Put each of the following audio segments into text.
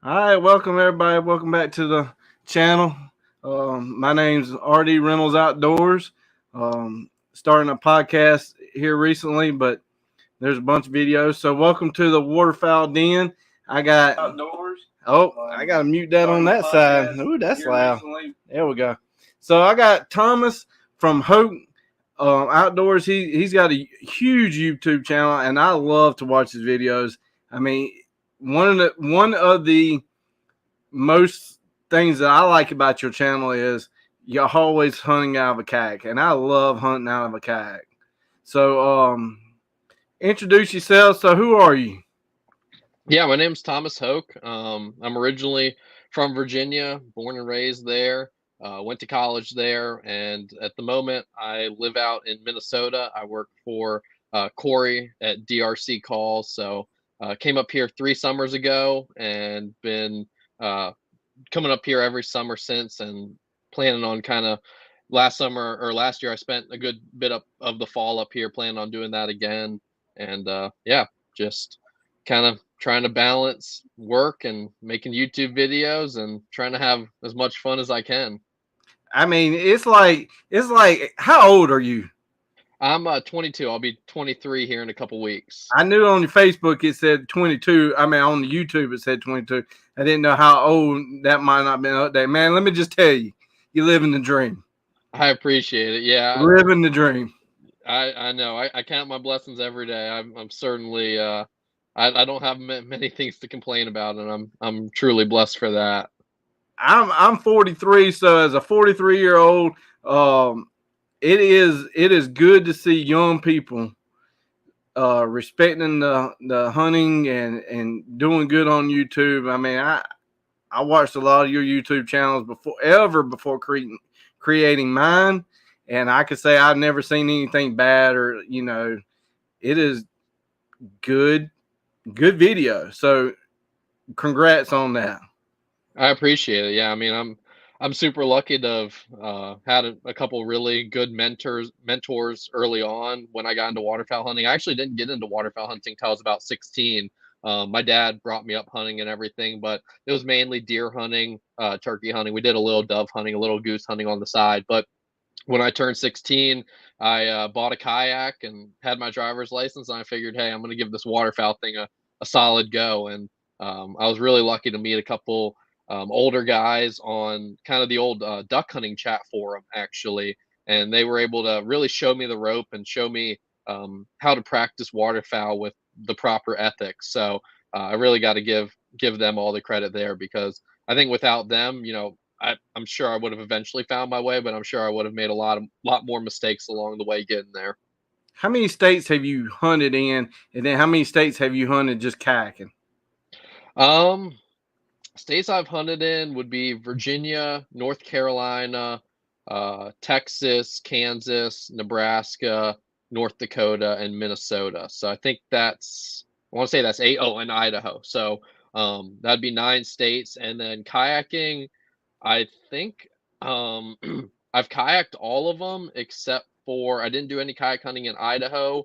All right, welcome everybody. Welcome back to the channel. My name's RD Reynolds Outdoors. Starting a podcast here recently, but there's a bunch of videos. So welcome to the waterfowl den. I got outdoors. Oh, I got to mute that on that side. Ooh, that's loud. Recently. There we go. So I got Thomas from Hope Outdoors. He's got a huge YouTube channel, and I love to watch his videos. I mean, one of the most things that I like about your channel is you're always hunting out of a kayak, and I love hunting out of a kayak. So, introduce yourself. So, who are you? Yeah, my name's Thomas Hoke. I'm originally from Virginia, born and raised there. Went to college there, and at the moment, I live out in Minnesota. I work for Corey at DRC Calls. So came up here 3 summers ago, and been uh, coming up here every summer since, and planning on kind of last summer or last year, I spent a good bit of the fall up here, planning on doing that again. And yeah, just kind of trying to balance work and making YouTube videos and trying to have as much fun as I can. I mean, it's like, how old are you? I'm 22. I'll be 23 here in a couple weeks. I knew on your Facebook it said 22. I mean, on the YouTube it said 22. I didn't know how old that might not have been updated. Man, let me just tell you, you live in the dream. I appreciate it. Yeah, Living the dream. I know. I count my blessings every day. I'm certainly I don't have many things to complain about, and I'm truly blessed for that. I'm 43, so as a 43-year-old, um, it is good to see young people respecting the hunting and doing good on YouTube. I mean, I watched a lot of your YouTube channels before creating mine, and I could say I've never seen anything bad or it is good video. So congrats on that. I appreciate it. Yeah, I mean, I'm super lucky to have had a couple really good mentors early on when I got into waterfowl hunting. I actually didn't get into waterfowl hunting till I was about 16. My dad brought me up hunting and everything, but it was mainly deer hunting, turkey hunting. We did a little dove hunting, a little goose hunting on the side. But when I turned 16, I bought a kayak and had my driver's license. And I figured, hey, I'm going to give this waterfowl thing a solid go. And I was really lucky to meet a couple older guys on kind of the old duck hunting chat forum, actually. And they were able to really show me the rope and show me how to practice waterfowl with the proper ethics. So I really got to give them all the credit there, because I think without them, I'm sure I would have eventually found my way, but I'm sure I would have made a lot more mistakes along the way getting there. How many states have you hunted in, and then how many states have you hunted just kayaking? Um, States I've hunted in would be Virginia, North Carolina, Texas, Kansas, Nebraska, North Dakota, and Minnesota. So I think I want to say that's eight. Oh, and Idaho. So that'd be 9 states. And then kayaking, I think um, I've kayaked all of them except for I didn't do any kayak hunting in Idaho,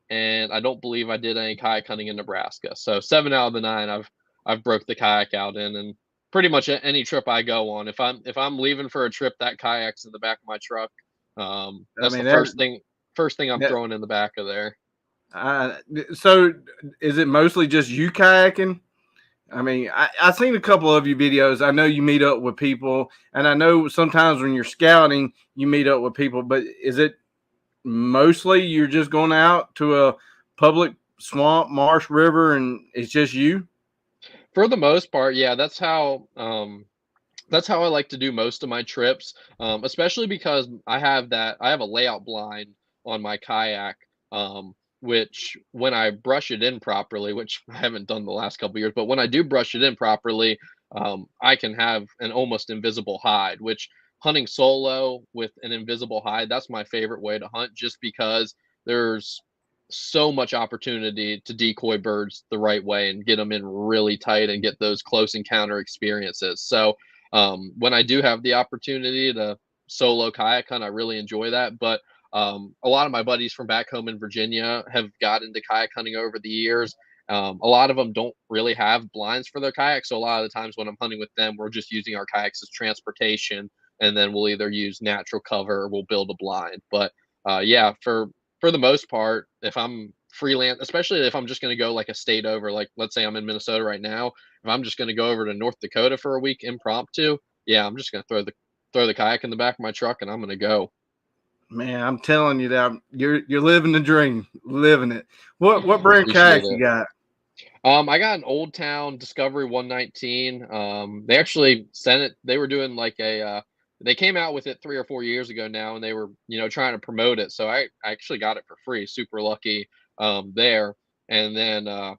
and I don't believe I did any kayak hunting in Nebraska. So 7 out of the 9 I've broke the kayak out in, and pretty much any trip I go on, if I'm leaving for a trip, that kayak's in the back of my truck. I That's the mean first thing I'm that throwing in the back of there. uh, so is it mostly just you kayaking? I mean, I've seen a couple of your videos. I know you meet up with people, and I know sometimes when you're scouting, you meet up with people. But is it mostly you're just going out to a public swamp, marsh, river, and it's just you? For the most part, yeah, that's how I like to do most of my trips, especially because I have a layout blind on my kayak, which when I brush it in properly, which I haven't done the last couple years, but when I do brush it in properly, I can have an almost invisible hide. Which hunting solo with an invisible hide, that's my favorite way to hunt, just because there's so much opportunity to decoy birds the right way and get them in really tight and get those close encounter experiences. So when I do have the opportunity to solo kayak hunt, I really enjoy that. But a lot of my buddies from back home in Virginia have got into kayak hunting over the years, A lot of them don't really have blinds for their kayaks, so a lot of the times when I'm hunting with them, we're just using our kayaks as transportation, and then we'll either use natural cover or we'll build a blind. But yeah, for the most part, if I'm freelance, especially if I'm just going to go like a state over, like let's say I'm in Minnesota right now, if I'm just going to go over to North Dakota for a week impromptu, yeah, I'm just going to throw the kayak in the back of my truck and I'm going to go. Man, I'm telling you that you're living the dream, living it. What brand Appreciate kayak you it. got? I got an Old Town Discovery 119. They actually sent it. They were doing like they came out with it 3 or 4 years ago now, and they were, trying to promote it. So I actually got it for free. Super lucky there. And then I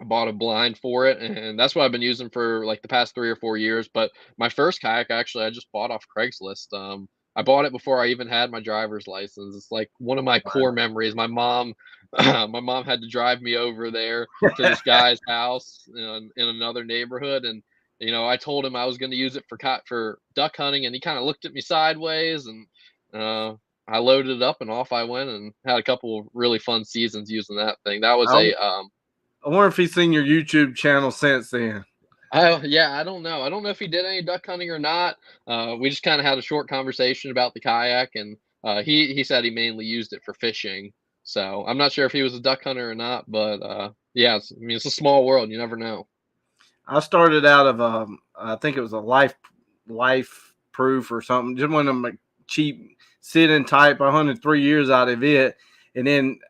bought a blind for it, and that's what I've been using for like the past 3 or 4 years. But my first kayak, actually, I just bought off Craigslist. I bought it before I even had my driver's license. It's like one of my core memories. My mom, my mom had to drive me over there to this guy's house in another neighborhood, and I told him I was going to use it for duck hunting, and he kind of looked at me sideways, and I loaded it up, and off I went, and had a couple of really fun seasons using that thing. That was I, a I wonder if he's seen your YouTube channel since then. Oh yeah, I don't know. I don't know if he did any duck hunting or not. We just kind of had a short conversation about the kayak, and he said he mainly used it for fishing. So I'm not sure if he was a duck hunter or not, but yeah, I mean it's a small world. You never know. I started out of I think it was a life proof or something, just one of them like cheap sit-in type. I hunted 3 years out of it, and then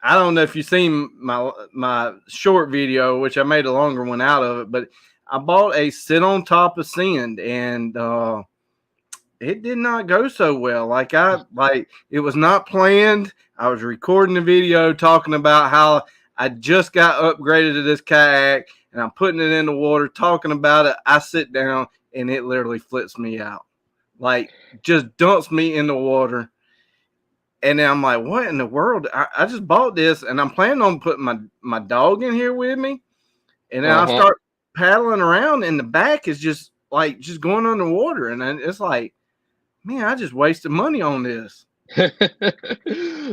I don't know if you've seen my short video, which I made a longer one out of it, but I bought a sit on top of sand, and it did not go so well. Like it was not planned. I was recording the video talking about how I just got upgraded to this kayak, and I'm putting it in the water, talking about it. I sit down, and it literally flips me out, like just dumps me in the water. And then I'm like, what in the world? I just bought this, and I'm planning on putting my dog in here with me. And then I Uh start paddling around, and the back is just going underwater. And then it's like, man, I just wasted money on this. huh.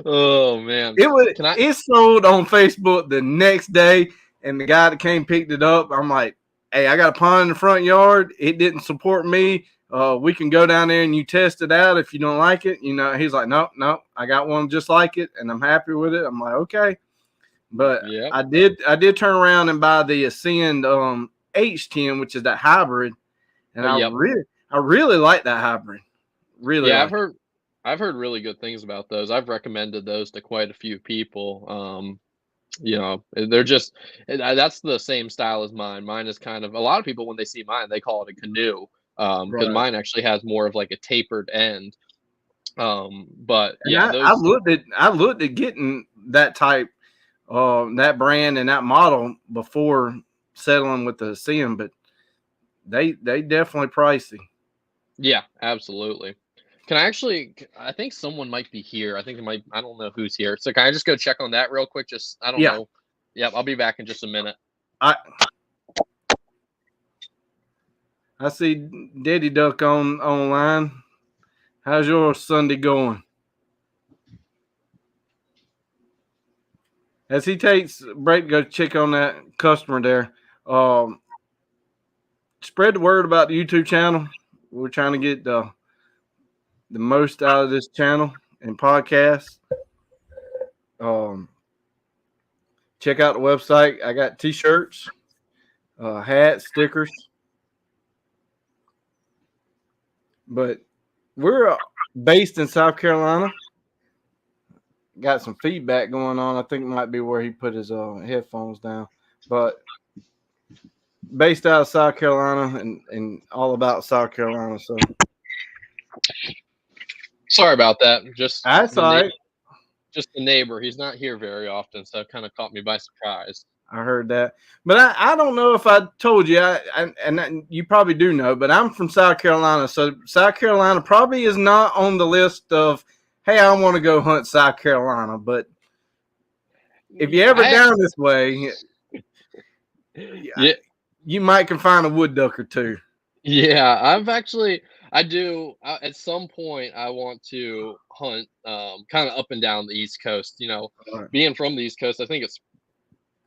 Oh man, can I? It sold on Facebook the next day, and the guy that came picked it up, I'm like, hey, I got a pond in the front yard. It didn't support me. We can go down there and you test it out if you don't like it. He's like, nope, I got one just like it, and I'm happy with it. I'm like, okay. But Yeah. I did turn around and buy the Ascend H10, which is that hybrid, and Yep. I really like that hybrid. Really Yeah, like it. I've heard really good things about those. I've recommended those to quite a few people. They're just that's the same style as mine. Mine is kind of a lot of people when they see mine, they call it a canoe. Because Right. mine actually has more of like a tapered end. But And yeah, I those looked at getting that type, that brand and that model before settling with the Ascend, but they definitely pricey. yeah, absolutely. I think someone might be here. I think it might I don't know who's here. So can I just go check on that real quick? Just I don't Yeah, know. Yep, I'll be back in just a minute. I I see Daddy Duck online. How's your Sunday going? As he takes a break to go check on that customer there, um, spread the word about the YouTube channel. We're trying to get the most out of this channel and podcast. Um, check out the website. I got t-shirts, hats, stickers. But we're based in South Carolina. Got some feedback going on. I think it might be where he put his headphones down. But based out of South Carolina and all about South Carolina. So Sorry about that. that's all right. Just the neighbor. He's not here very often, so it kind of caught me by surprise. I heard that, but I don't know if I told you. And you probably do know, but I'm from South Carolina, so South Carolina probably is not on the list of, hey, I want to go hunt South Carolina. But if you're ever down this way, Yeah, you might can find a wood duck or two. yeah. I do. At some point, I want to hunt kind of up and down the East Coast. All right. Being from the East Coast, I think it's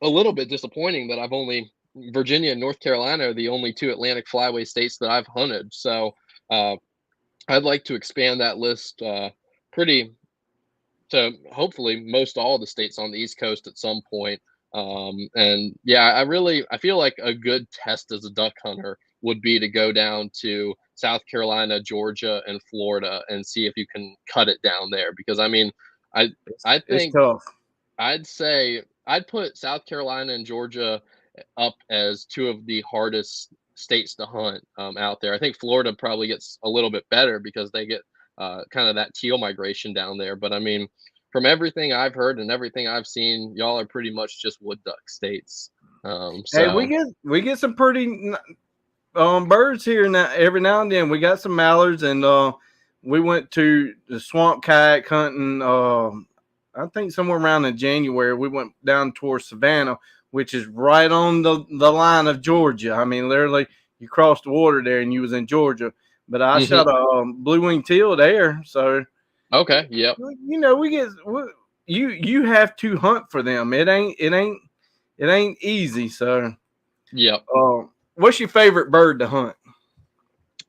a little bit disappointing that I've only Virginia and North Carolina are the only two Atlantic flyway states that I've hunted. So uh, I'd like to expand that list pretty to hopefully most all the states on the East Coast at some point. And yeah, I feel like a good test as a duck hunter would be to go down to South Carolina, Georgia, and Florida and see if you can cut it down there. Because I mean, I I It's think tough. I'd say I'd put South Carolina and Georgia up as two of the hardest states to hunt out there. I think Florida probably gets a little bit better because they get kind of that teal migration down there. But I mean, from everything I've heard and everything I've seen, y'all are pretty much just wood duck states. Hey, So we get some pretty birds here now. Every now and then we got some mallards, and we went to the swamp kayak hunting. I think somewhere around in January we went down towards Savannah, which is right on the line of Georgia. I mean, literally you crossed the water there and you was in Georgia. But I mhm. shot a blue wing teal there, so Okay, yep, you know you have to hunt for them. It ain't easy. So, yep. what's your favorite bird to hunt?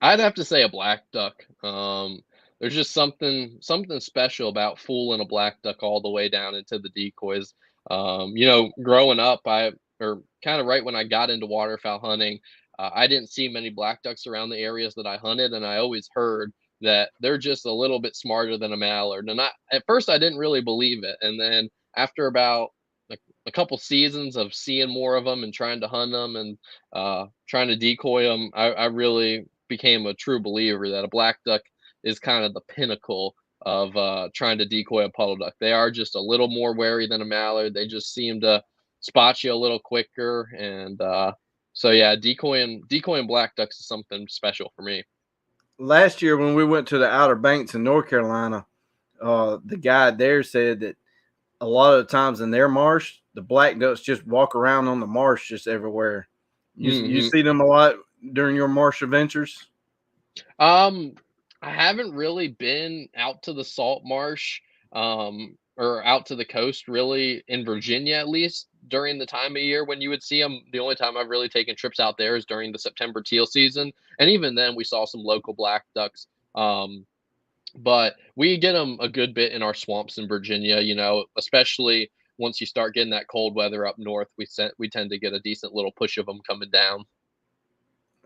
I'd have to say a black duck. There's just something special about fooling a black duck all the way down into the decoys. Growing up, I or kind of right when I got into waterfowl hunting, I didn't see many black ducks around the areas that I hunted, and I always heard that they're just a little bit smarter than a mallard. And at first I didn't really believe it, and then after about a couple seasons of seeing more of them and trying to hunt them and trying to decoy them, I really became a true believer that a black duck is kind of the pinnacle of trying to decoy a puddle duck. They are just a little more wary than a mallard. They just seem to spot you a little quicker, and so yeah, decoying black ducks is something special for me. Last year when we went to the Outer Banks in North Carolina, the guide there said that a lot of the times in their marsh, the black ducks just walk around on the marsh just everywhere. You Hmm. see them a lot during your marsh adventures. Um, I haven't really been out to the salt marsh, or out to the coast really in Virginia, at least during the time of year when you would see them. The only time I've really taken trips out there is during the September teal season, and even then we saw some local black ducks. But we get them a good bit in our swamps in Virginia, especially once you start getting that cold weather up north, we tend to get a decent little push of them coming down.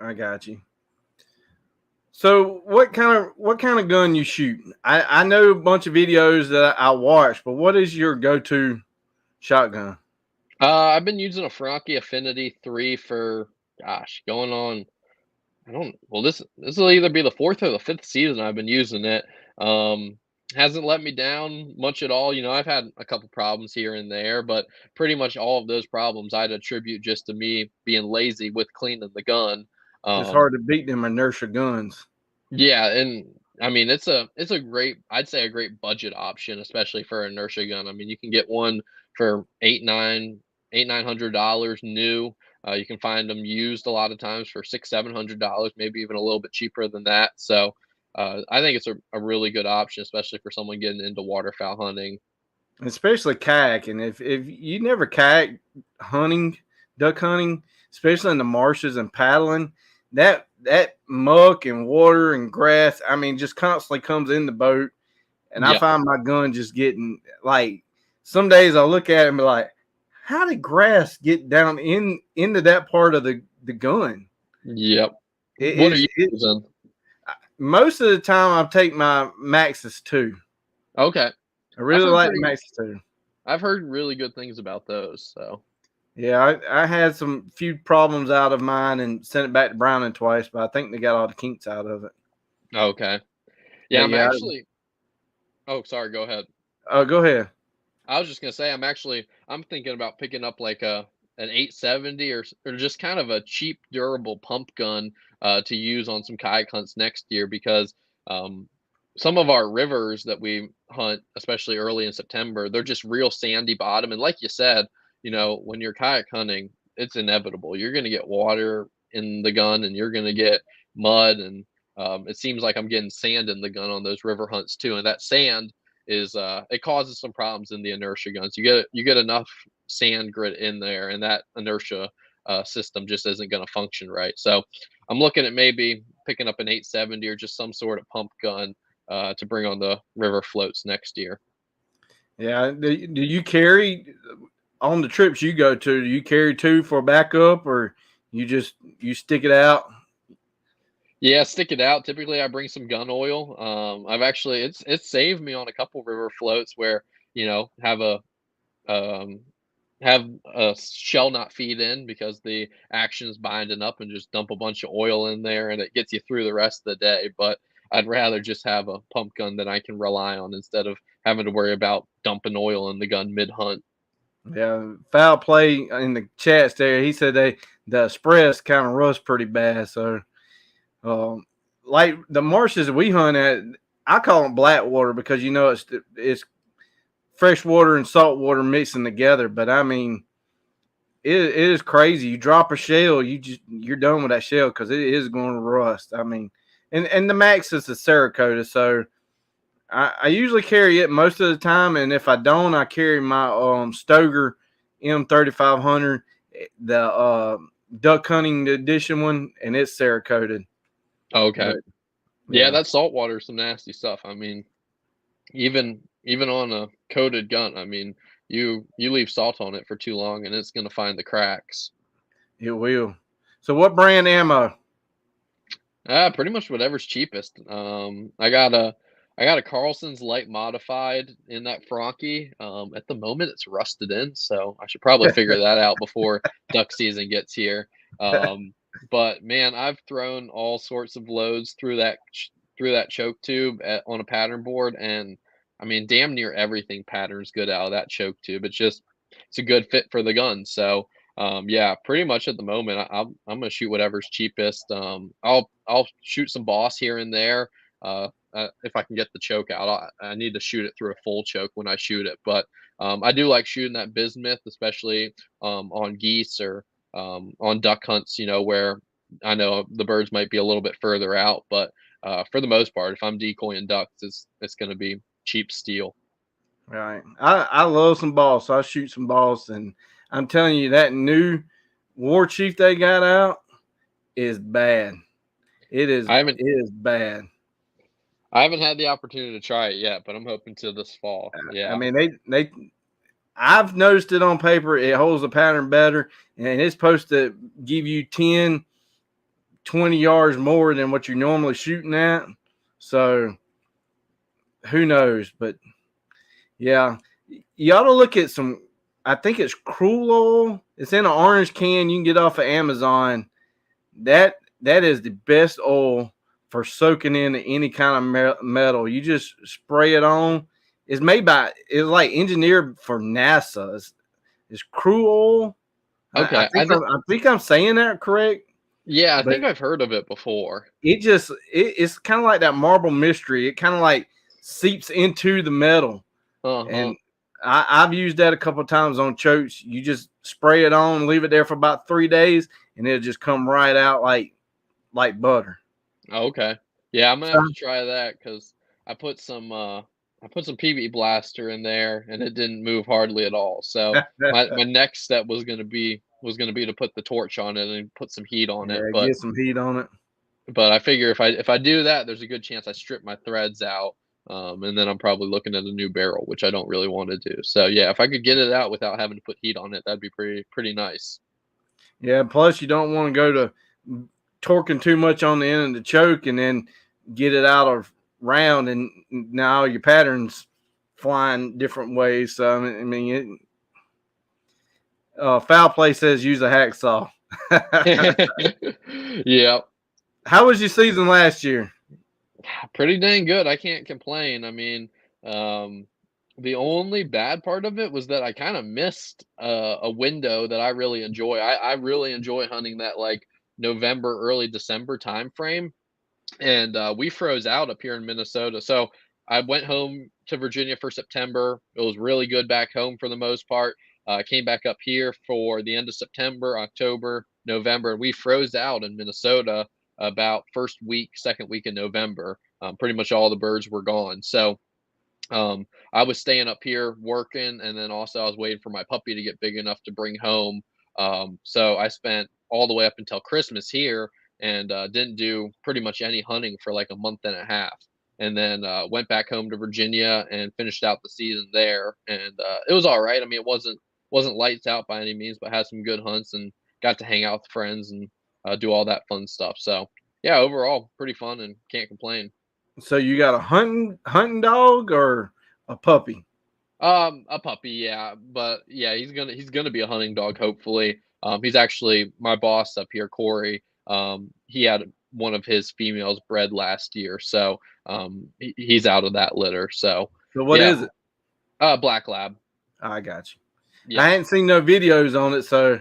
I got you. So what kind of gun you shoot? I know a bunch of videos that I watch, but what is your go to shotgun? I've been using a Franke Affinity 3 for, gosh, going on. I don't. Well, this will either be the fourth or the fifth season I've been using it. Um, hasn't let me down much at all. I've had a couple problems here and there, but pretty much all of those problems I'd attribute just to me being lazy with cleaning the gun. It's Um, hard to beat them inertia guns. yeah, and I mean it's a great, I'd say a great budget option, especially for an inertia gun. I mean, you can get one for $900 new. You can find them used a lot of times for $600-700, maybe even a little bit cheaper than that. So I think it's a really good option, especially for someone getting into waterfowl hunting. Especially kayaking. If you never kayak hunting, duck hunting, especially in the marshes and paddling, that muck and water and grass, I mean, just constantly comes in the boat. And I Yep, find my gun just getting like some days I look at it and be like, how did grass get down into that part of the gun? yep. It What are is you it using? most of the time I take my Maxis 2. Okay, I I've really heard like the pretty. Maxis 2. I've heard really good things about those. So Yeah, I had some few problems out of mine and sent it back to Browning twice, but I think they got all the kinks out of it. okay, yeah. But I'm yeah, actually. Oh, sorry. Go ahead. go ahead. I was just gonna say I'm thinking about picking up like an 870 or just kind of a cheap durable pump gun to use on some kayak hunts next year because um, some of our rivers that we hunt, especially early in September, they're just real sandy bottom, and like you said, when you're kayak hunting, it's inevitable. You're gonna get water in the gun, and you're gonna get mud, and it seems like I'm getting sand in the gun on those river hunts too, and that sand is it causes some problems in the inertia guns. You get enough sand grit in there, and that inertia system just isn't going to function right. So I'm looking at maybe picking up an 870 or just some sort of pump gun to bring on the river floats next year. Yeah. Do you carry on the trips you go to? Do you carry two for backup, or you stick it out? Yeah, stick it out. Typically, I bring some gun oil. I've actually it's saved me on a couple river floats where um, have a shell not feed in because the action's binding up, and just dump a bunch of oil in there and it gets you through the rest of the day. But I'd rather just have a pump gun that I can rely on instead of having to worry about dumping oil in the gun mid hunt. Yeah, foul play in the chats there. He said the express kind of rust pretty bad. So, um, like the marshes we hunt at, I call them black water because it's fresh water and salt water mixing together. But I mean, it is crazy. You drop a shell, you're done with that shell because it is going to rust. I mean, and the max is the Cerakote, so I usually carry it most of the time, and if I don't, I carry my Stoger M3500, the duck hunting edition one, and it's Cerakoted. Okay. But Yeah, yeah, that salt water is some nasty stuff. I mean, even on a coated gun, I mean, you leave salt on it for too long and it's gonna find the cracks. it will. So, what brand ammo? Pretty much whatever's cheapest. I got a Carlson's light modified in that Franke. At the moment it's rusted in, so I should probably figure that out before duck season gets here. But man, I've thrown all sorts of loads through that choke tube on a pattern board, and I mean, damn near everything patterns good out of that choke tube. It's a good fit for the gun. So yeah, pretty much at the moment, I'm gonna shoot whatever's cheapest. I'll shoot some boss here and there. If I can get the choke out, I need to shoot it through a full choke when I shoot it. But I do like shooting that bismuth, especially on geese or on duck hunts. Where I know the birds might be a little bit further out, but for the most part, if I'm decoying ducks, it's going to be cheap steel. Right. I love some balls, so I shoot some balls, and I'm telling you that new war chief they got out is bad. It is I haven't it is bad. I haven't had the opportunity to try it yet, but I'm hoping to this fall. I Yeah. mean they I've noticed it on paper. It holds the pattern better, and it's supposed to give you 10, 20 yards more than what you're normally shooting at. So who knows? But yeah, you ought to look at some. I think it's Cruel Oil. It's in an orange can you can get off of Amazon. That is the best oil for soaking in any kind of metal. You just spray it on. It's like engineered for NASA. It's Cruel Oil. Okay. I think I'm saying that correct, Yeah, I but think I've heard of it before. it's kind of like that marble mystery. It kind of like seeps into the metal, Uh-huh. and I've used that a couple of times on chokes. You just spray it on, leave it there for about 3 days, and it'll just come right out like butter. Okay. Yeah, I'm gonna So have to try that because I put some PB blaster in there and it didn't move hardly at all. So my next step was gonna be to put the torch on it and put some heat on it. yeah, But get some heat on it. I figure if I do that, there's a good chance I strip my threads out. And then I'm probably looking at a new barrel, which I don't really want to do. So yeah, if I could get it out without having to put heat on it, that'd be pretty nice. Yeah, plus you don't want to go to torquing too much on the end of the choke and then get it out of round, and now your patterns flying different ways. So I mean, foul play says use a hacksaw. Yeah, How was your season last year? pretty dang good. I can't complain. I mean, um, the only bad part of it was that I kind of missed a window that I really enjoy. I really enjoy hunting that like November, early December time frame, and we froze out up here in Minnesota. So I went home to Virginia for September. It was really good back home for the most part. Came back up here for the end of September, October, November, and we froze out in Minnesota about first week, second week in November. Pretty much all the birds were gone. So I was staying up here working, and then also I was waiting for my puppy to get big enough to bring home. So I spent all the way up until Christmas here, and didn't do pretty much any hunting for like a month and a half, and then went back home to Virginia and finished out the season there. And it was all right. I mean, it wasn't lights out by any means, but had some good hunts and got to hang out with friends and do all that fun stuff. So yeah, overall pretty fun and can't complain. So you got a hunting dog or a puppy? A puppy, yeah, but yeah, he's gonna be a hunting dog, hopefully. He's actually my boss up here, Corey. He had one of his females bred last year, so he's out of that litter. So So what yeah, is it? black lab. I got you. Yeah. I ain't seen no videos on it, so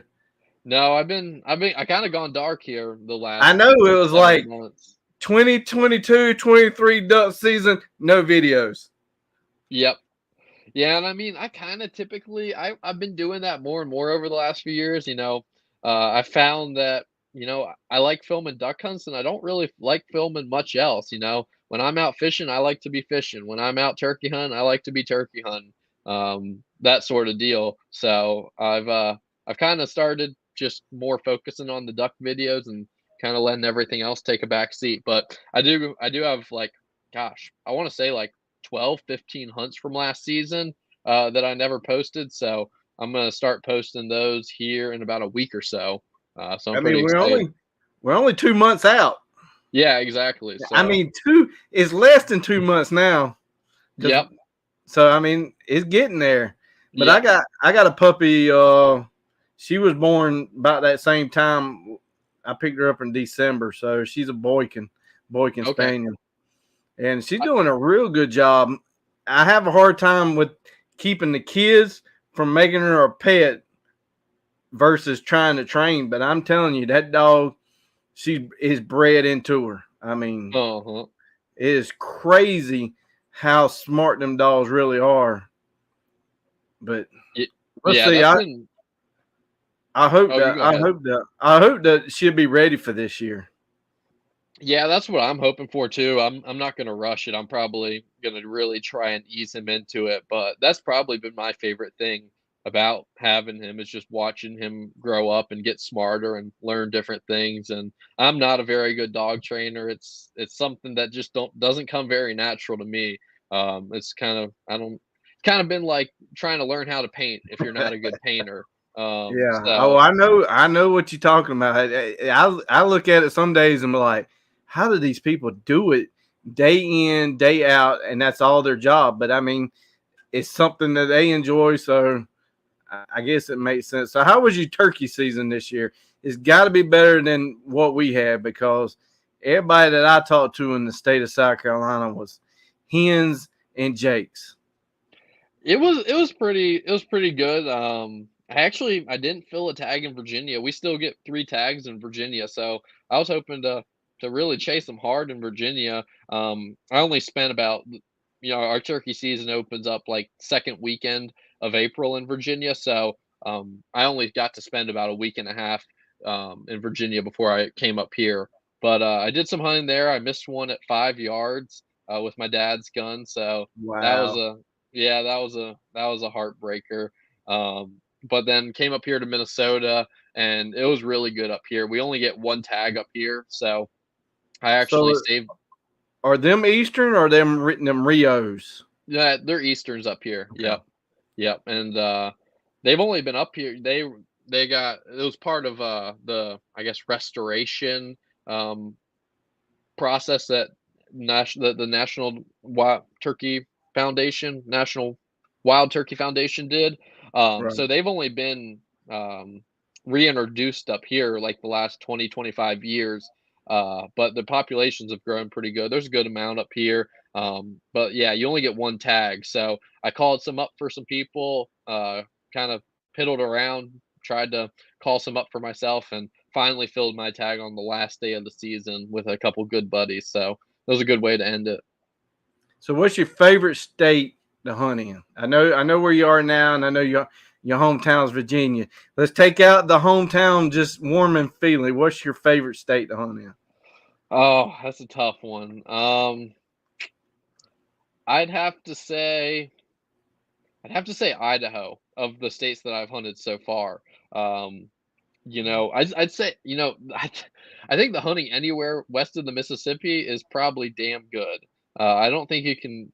No, I kind of gone dark here the I last know it was several like months. 2022, 23 duck season, no videos. Yep. Yeah, and I mean, I kind of typically I've been doing that more and more over the last few years. I found that I like filming duck hunts, and I don't really like filming much else. When I'm out fishing, I like to be fishing. When I'm out turkey hunting, I like to be turkey hunting. That sort of deal. So I've kind of started just more focusing on the duck videos and kind of letting everything else take a back seat. But I do have like, gosh, I want to say like 12, 15 hunts from last season that I never posted. So I'm gonna start posting those here in about a week or so. So I'm I mean, pretty excited. we're only 2 months out. Yeah, exactly. I So mean, two is less than 2 months now. Because yep, so I mean, it's getting there. But yep. I got a puppy. She was born about that same time. I picked her up in December, so she's a boykin Okay. spaniel, and she's I, doing a real good job. I have a hard time with keeping the kids from making her a pet versus trying to train. But I'm telling you, that dog, she is bred into her. I mean, uh-huh. it is crazy how smart them dogs really are. But Y- let's yeah, see. that's been. Oh, you go ahead. I hope that she'll be ready for this year. Yeah, that's what I'm hoping for too. I'm not gonna rush it. I'm probably gonna really try and ease him into it. But that's probably been my favorite thing about having him is just watching him grow up and get smarter and learn different things. And I'm not a very good dog trainer. It's something that just doesn't come very natural to me. It's kind of I don't kind of been like trying to learn how to paint if you're not a good painter. Yeah. Oh, So I know what you're talking about. I look at it some days and be like, how do these people do it day in, day out, and that's all their job? But I mean, it's something that they enjoy, so I guess it makes sense. So, how was your turkey season this year? It's got to be better than what we had because everybody that I talked to in the state of South Carolina was hens and jakes. it was pretty good. I didn't fill a tag in Virginia. We still get 3 tags in Virginia, so I was hoping to really chase them hard in Virginia. I only spent about our turkey season opens up like second weekend of April in Virginia, so I only got to spend about a week and a half in Virginia before I came up here. But I did some hunting there. I missed one at 5 yards with my dad's gun, so that was Wow. a yeah, that was a heartbreaker. But then came up here to Minnesota, and it was really good up here. We only get 1 tag up here, so I actually So, saved. are them Eastern or them Rios? Yeah, they're Easterns up here. Okay. Yep, yep, and they've only been up here. They got it was part of the I guess restoration um process that the National Wild Turkey Foundation, National Wild Turkey Foundation did. Right. So they've only been um, reintroduced up here like the last 20, 25 years. But the populations have grown pretty good. There's a good amount up here. But yeah, you only get 1 tag. So I called some up for some people, kind of piddled around, tried to call some up for myself, and finally filled my tag on the last day of the season with a couple good buddies. So that was a good way to end it. So, what's your favorite state to hunt in? I know where you are now, and I know your hometown is Virginia. Let's take out the hometown just warming feeling. What's your favorite state to hunt in? Oh, that's a tough one. I'd have to say Idaho of the states that I've hunted so far. Um, I'd say, I think the hunting anywhere west of the Mississippi is probably damn good. I don't think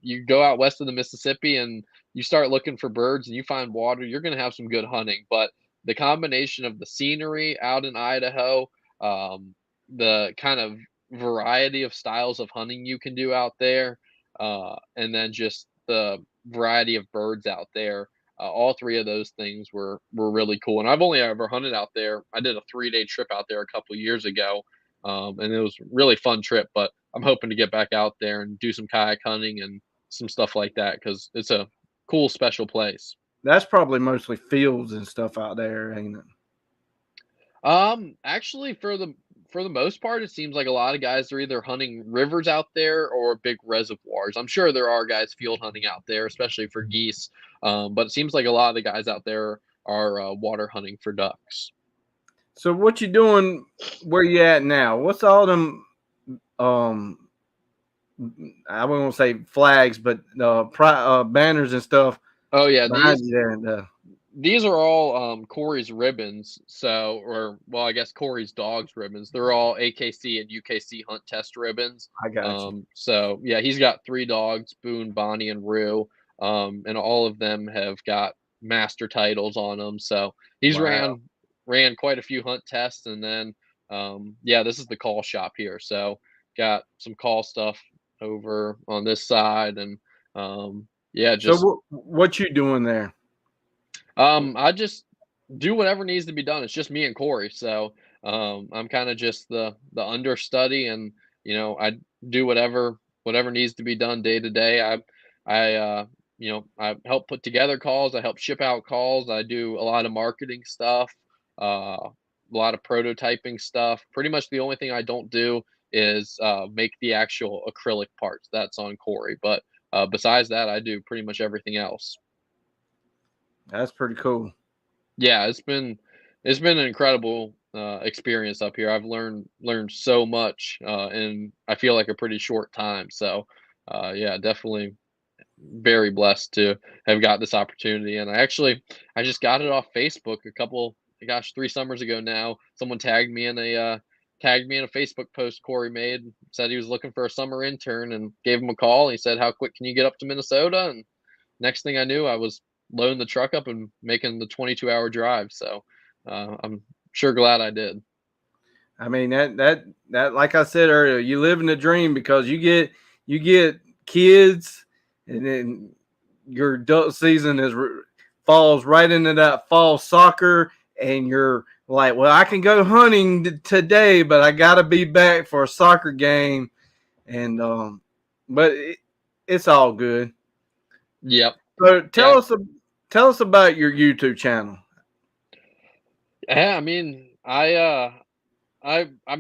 you go out west of the Mississippi and you start looking for birds and you find water, you're going to have some good hunting. But the combination of the scenery out in Idaho, um, the kind of variety of styles of hunting you can do out there, and then just the variety of birds out there, all three of those things were really cool. And I've only ever hunted out there. I did a 3-day trip out there a couple years ago, and it was a really fun trip. But I'm hoping to get back out there and do some kayak hunting and some stuff like that because it's a cool, special place. That's probably mostly fields and stuff out there, ain't it? Actually, for the most part, it seems like a lot of guys are either hunting rivers out there or big reservoirs. I'm sure there are guys field hunting out there, especially for geese. But it seems like a lot of the guys out there are water hunting for ducks. So what you doing? Where you at now? What's all them? Um, I won't say flags, but banners and stuff Oh yeah, behind you there. And, these are all Corey's ribbons. So, or well, I guess Corey's dog's ribbons. They're all AKC and UKC hunt test ribbons. I got you. So yeah, he's got 3 dogs: Boone, Bonnie, and Rue. And all of them have got master titles on them. So he's Wow. ran quite a few hunt tests, and then yeah, this is the call shop here. So got some call stuff over on this side, and yeah, So just what you doing there? I just do whatever needs to be done. It's just me and Corey, so I'm kind of just the understudy, and I do whatever needs to be done day to day. I help put together calls. I help ship out calls. I do a lot of marketing stuff, a lot of prototyping stuff. Pretty much the only thing I don't do is make the actual acrylic parts. That's on Corey, but besides that, I do pretty much everything else. That's pretty cool. Yeah, it's been an incredible experience up here. I've learned so much in I feel like a pretty short time. So yeah, definitely very blessed to have got this opportunity. And I just got it off Facebook a couple, gosh, 3 summers ago now. Someone tagged me in a Facebook post Corey made, said he was looking for a summer intern, and gave him a call. He said, "How quick can you get up to Minnesota?" And next thing I knew, I was loading the truck up and making the 22-hour drive. So I'm sure glad I did. I mean that like I said earlier, you live in the dream because you get kids, and then your duck season falls right into that fall soccer, and you're like, well, I can go hunting today, but I got to be back for a soccer game, and but it's all good. Yep. So Yeah. tell us about your YouTube channel. Yeah. I mean, I'm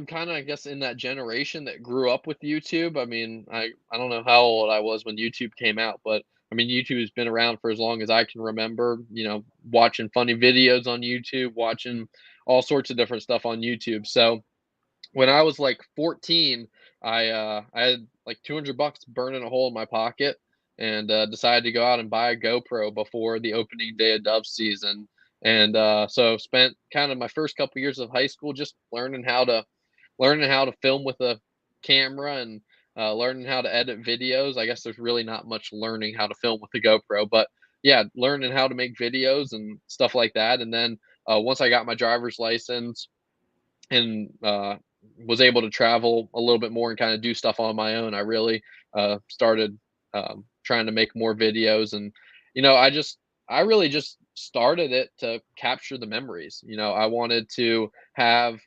kind of, I guess, in that generation that grew up with YouTube. I mean, I don't know how old I was when YouTube came out, but I mean, YouTube has been around for as long as I can remember. Watching funny videos on YouTube, watching all sorts of different stuff on YouTube. So when I was like 14, I had like $200 burning a hole in my pocket, and decided to go out and buy a GoPro before the opening day of dove season. And so spent kind of my first couple years of high school just learning how to film with a camera, and learning how to edit videos. I guess there's really not much learning how to film with the GoPro, but yeah, learning how to make videos and stuff like that. And then once I got my driver's license and was able to travel a little bit more and kind of do stuff on my own, I really started trying to make more videos. And I really just started it to capture the memories. I wanted to have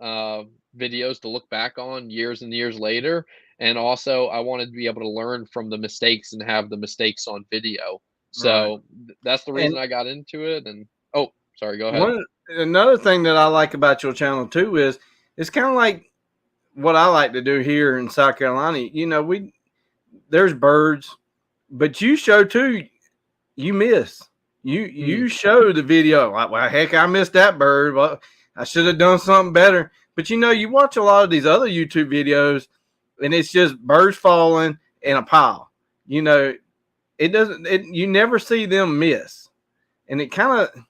uh, videos to look back on years and years later, and also I wanted to be able to learn from the mistakes and have the mistakes on video. Right. So that's the And reason I got into it. And oh, sorry, go ahead. one another thing that I like about your channel too is it's kind of like what I like to do here in South Carolina. There's birds, but you show too. You miss. You Mm, show the video like, well, heck, I missed that bird. Well, I should have done something better. But you watch a lot of these other YouTube videos, and it's just birds falling in a pile. you know, it doesn't. You never see them miss, and it kind of.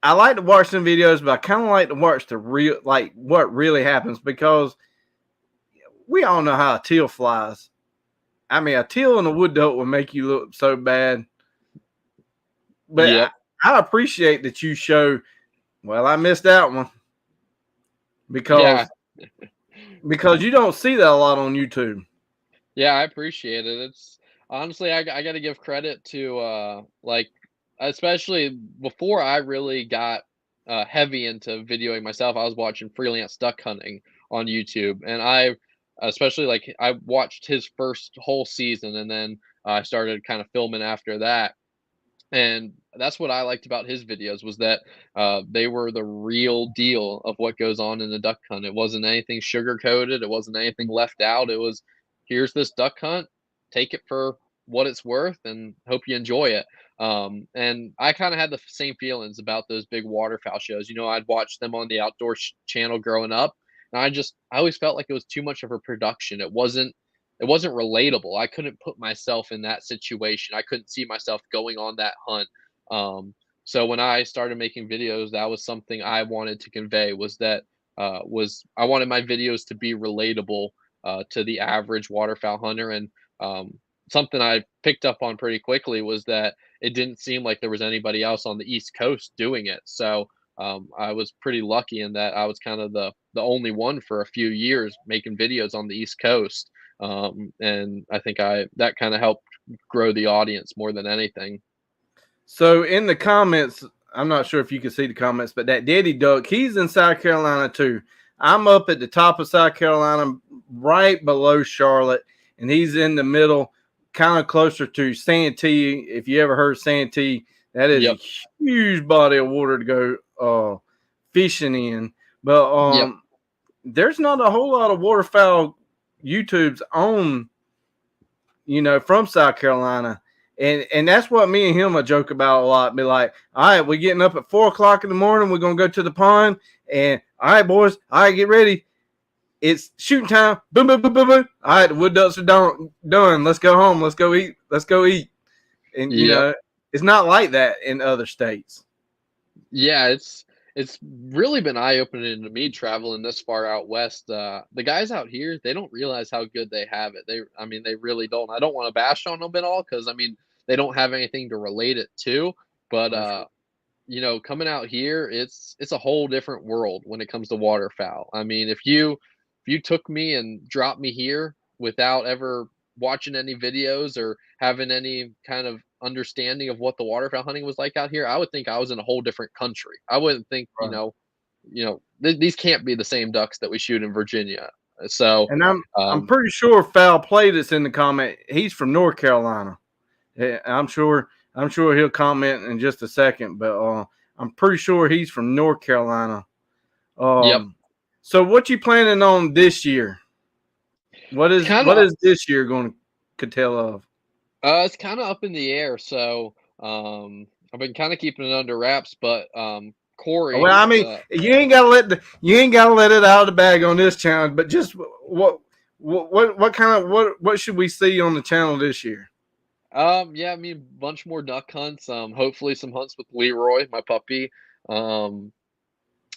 I like to watch some videos, but I kind of like to watch the real, like what really happens, because we all know how a teal flies. I mean, a teal and a wood duck will make you look so bad, but Yep. I appreciate that you show. Well, I missed that one Yeah. because you don't see that a lot on YouTube. Yeah, I appreciate it. It's honestly, I got to give credit to like, especially before I really got heavy into videoing myself. I was watching freelance duck hunting on YouTube, and I especially like I watched his first whole season, and then I started kind of filming after that. And that's what I liked about his videos was that they were the real deal of what goes on in the duck hunt. It wasn't anything sugar coated. It wasn't anything left out. It was, here's this duck hunt, take it for what it's worth, and hope you enjoy it. And I kind of had the same feelings about those big waterfowl shows. You know, I'd watch them on the outdoor channel growing up, and I always felt like it was too much of a production. It wasn't relatable. I couldn't put myself in that situation. I couldn't see myself going on that hunt. So when I started making videos, that was something I wanted to convey was that was I wanted my videos to be relatable to the average waterfowl hunter. And something I picked up on pretty quickly was that it didn't seem like there was anybody else on the East Coast doing it. So I was pretty lucky in that I was kind of the only one for a few years making videos on the East Coast. And I think I that kind of helped grow the audience more than anything. So in the comments, I'm not sure if you can see the comments, but that Daddy Duck, he's in South Carolina too. I'm up at the top of South Carolina, right below Charlotte, and he's in the middle, kind of closer to Santee. If you ever heard Santee, that is a Yep. huge body of water to go fishing in. But Yep. there's not a whole lot of waterfowl YouTubes on, from South Carolina. And that's what me and him a joke about a lot. Be like, all right, we're getting up at 4 o'clock in the morning. We're gonna go to the pond, and all right, boys, all right, get ready. It's shooting time. Boom, boom, boom, boom, boom. All right, the wood ducks are done. Let's go home. Let's go eat. Let's go eat. And Yep. it's not like that in other states. Yeah, it's really been eye-opening to me traveling this far out west. The guys out here, they don't realize how good they have it. I mean, they really don't. I don't want to bash on them at all because I mean, they don't have anything to relate it to. But For sure. coming out here, it's a whole different world when it comes to waterfowl. I mean, if you took me and dropped me here without ever watching any videos or having any kind of understanding of what the waterfowl hunting was like out here, I would think I was in a whole different country. I wouldn't think, Right. these can't be the same ducks that we shoot in Virginia. So, And I'm um, pretty sure Foul played us in the comment. He's from North Carolina. Yeah, I'm sure he'll comment in just a second, but I'm pretty sure he's from North Carolina. yep, Um, so what you planning on this year? What is kind what of is this year going to tell of? it's kind of up in the air. So, I've been kind of keeping it under wraps, but Well, Corey, I mean, you ain't gotta let it out of the bag on this channel, but just what kind of what should we see on the channel this year? yeah, I mean, bunch more duck hunts. Hopefully some hunts with Leroy, my puppy. Um,